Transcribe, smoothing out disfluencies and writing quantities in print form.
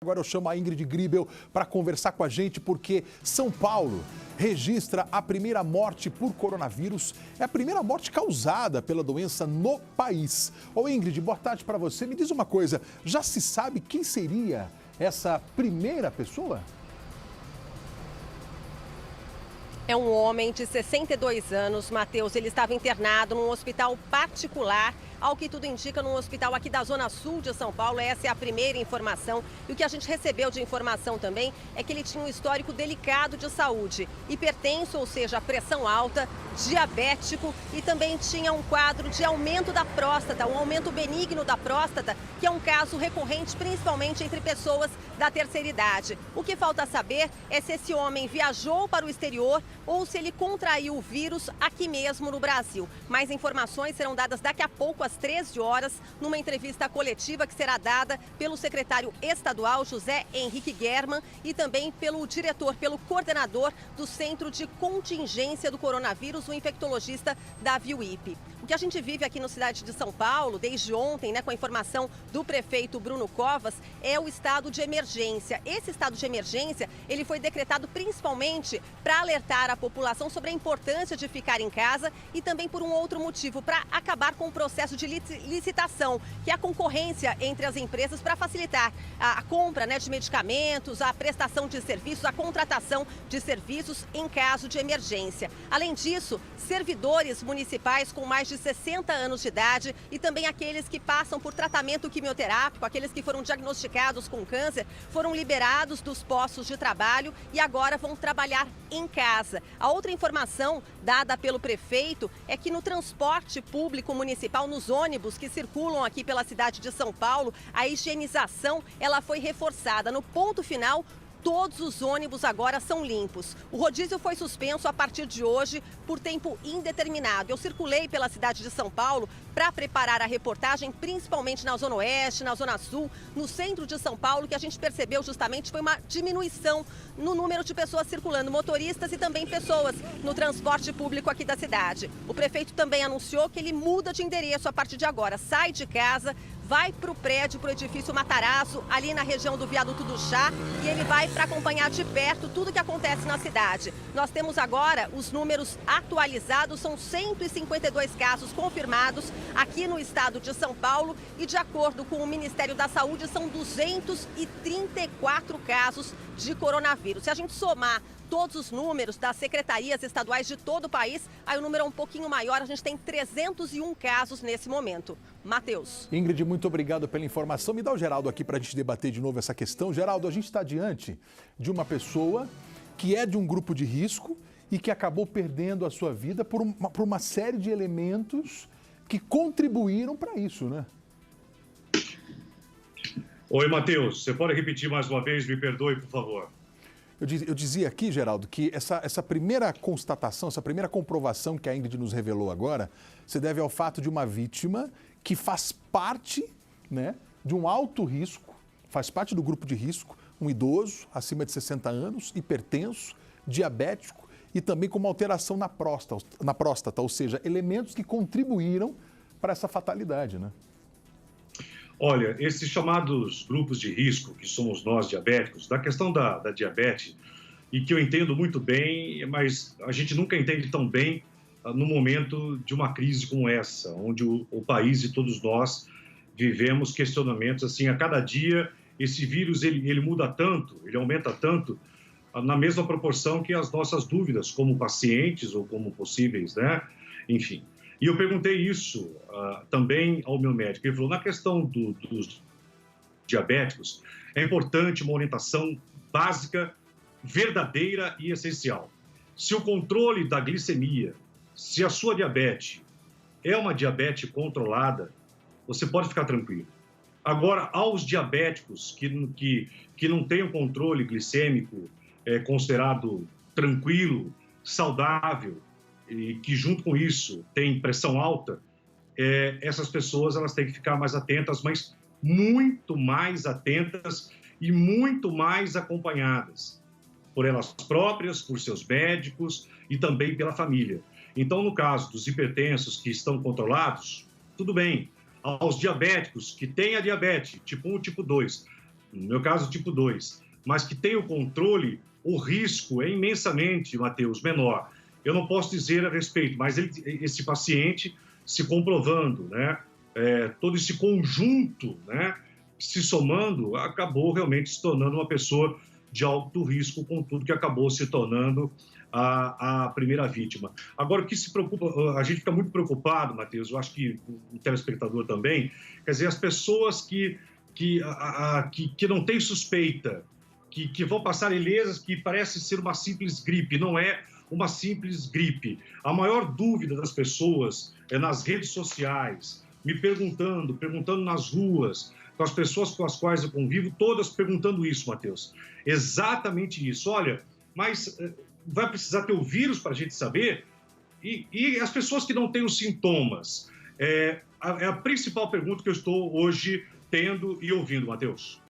Agora eu chamo a Ingrid Gribel para conversar com a gente, porque São Paulo registra a primeira morte por coronavírus. É a primeira morte causada pela doença no país. Ô Ingrid, boa tarde para você. Me diz uma coisa, já se sabe quem seria essa primeira pessoa? É um homem de 62 anos, Matheus. Ele estava internado num hospital particular, ao que tudo indica, num hospital aqui da Zona Sul de São Paulo. Essa é a primeira informação. E o que a gente recebeu de informação também é que ele tinha um histórico delicado de saúde. Hipertenso, ou seja, pressão alta, diabético e também tinha um quadro de aumento da próstata, um aumento benigno da próstata, que é um caso recorrente principalmente entre pessoas da terceira idade. O que falta saber é se esse homem viajou para o exterior ou se ele contraiu o vírus aqui mesmo no Brasil. Mais informações serão dadas daqui a pouco, às 13 horas, numa entrevista coletiva que será dada pelo secretário estadual José Henrique German e também pelo diretor, pelo coordenador do Centro de Contingência do Coronavírus, o infectologista Davi Wipe. O que a gente vive aqui na cidade de São Paulo, desde ontem, com a informação do prefeito Bruno Covas, é o estado de emergência. Esse estado de emergência, ele foi decretado principalmente para alertar a população sobre a importância de ficar em casa e também por um outro motivo, para acabar com o processo de licitação, que é a concorrência entre as empresas para facilitar a compra de medicamentos, a prestação de serviços, a contratação de serviços em caso de emergência. Além disso, servidores municipais com mais de 60 anos de idade e também aqueles que passam por tratamento quimioterápico, aqueles que foram diagnosticados com câncer, foram liberados dos postos de trabalho e agora vão trabalhar em casa. A outra informação dada pelo prefeito é que no transporte público municipal, nos ônibus que circulam aqui pela cidade de São Paulo, a higienização ela foi reforçada. No ponto final, todos os ônibus agora são limpos. O rodízio foi suspenso a partir de hoje por tempo indeterminado. Eu circulei pela cidade de São Paulo para preparar a reportagem, principalmente na Zona Oeste, na Zona Sul, no centro de São Paulo, que a gente percebeu justamente foi uma diminuição no número de pessoas circulando, motoristas e também pessoas no transporte público aqui da cidade. O prefeito também anunciou que ele muda de endereço a partir de agora, sai de casa, vai para o prédio, para o edifício Matarazzo, ali na região do Viaduto do Chá, e ele vai para acompanhar de perto tudo que acontece na cidade. Nós temos agora os números atualizados, são 152 casos confirmados aqui no estado de São Paulo e, de acordo com o Ministério da Saúde, são 234 casos de coronavírus. Se a gente somar todos os números das secretarias estaduais de todo o país, aí o número é um pouquinho maior, a gente tem 301 casos nesse momento. Matheus. Ingrid, muito obrigado pela informação. Me dá o Geraldo aqui para a gente debater de novo essa questão. Geraldo, a gente está diante de uma pessoa que é de um grupo de risco e que acabou perdendo a sua vida por uma série de elementos que contribuíram para isso, né? Oi, Matheus. Você pode repetir mais uma vez? Me perdoe, por favor. Eu dizia aqui, Geraldo, que essa primeira constatação, essa primeira comprovação que a Ingrid nos revelou agora, se deve ao fato de uma vítima que faz parte, de um alto risco, faz parte do grupo de risco, um idoso acima de 60 anos, hipertenso, diabético e também com uma alteração na próstata, ou seja, elementos que contribuíram para essa fatalidade, né? Olha, esses chamados grupos de risco, que somos nós diabéticos, da questão da diabetes, e que eu entendo muito bem, mas a gente nunca entende tão bem no momento de uma crise como essa, onde o país e todos nós vivemos questionamentos assim, a cada dia esse vírus ele muda tanto, ele aumenta tanto, na mesma proporção que as nossas dúvidas como pacientes ou como possíveis, enfim. E eu perguntei isso também ao meu médico. Ele falou, na questão dos diabéticos, é importante uma orientação básica, verdadeira e essencial. Se o controle da glicemia, se a sua diabetes é uma diabetes controlada, você pode ficar tranquilo. Agora, aos diabéticos que não têm o controle glicêmico considerado tranquilo, saudável, e que junto com isso tem pressão alta, essas pessoas elas têm que ficar mais atentas, mas muito mais atentas e muito mais acompanhadas por elas próprias, por seus médicos e também pela família. Então, no caso dos hipertensos que estão controlados, tudo bem. Aos diabéticos que têm a diabetes, tipo 1 e tipo 2, no meu caso, tipo 2, mas que tem o controle, o risco é imensamente, Matheus, menor. Eu não posso dizer a respeito, mas esse paciente, se comprovando, né, todo esse conjunto, né, se somando, acabou realmente se tornando uma pessoa de alto risco, com tudo que acabou se tornando a primeira vítima. Agora, o que se preocupa, a gente fica muito preocupado, Matheus, eu acho que o telespectador também, quer dizer, as pessoas que não têm suspeita, que vão passar ilesas, que parece ser uma simples gripe, não é uma simples gripe. A maior dúvida das pessoas é nas redes sociais, me perguntando nas ruas, com as pessoas com as quais eu convivo, todas perguntando isso, Matheus. Exatamente isso. Olha, mas vai precisar ter o vírus para a gente saber? E as pessoas que não têm os sintomas? É a principal pergunta que eu estou hoje tendo e ouvindo, Matheus.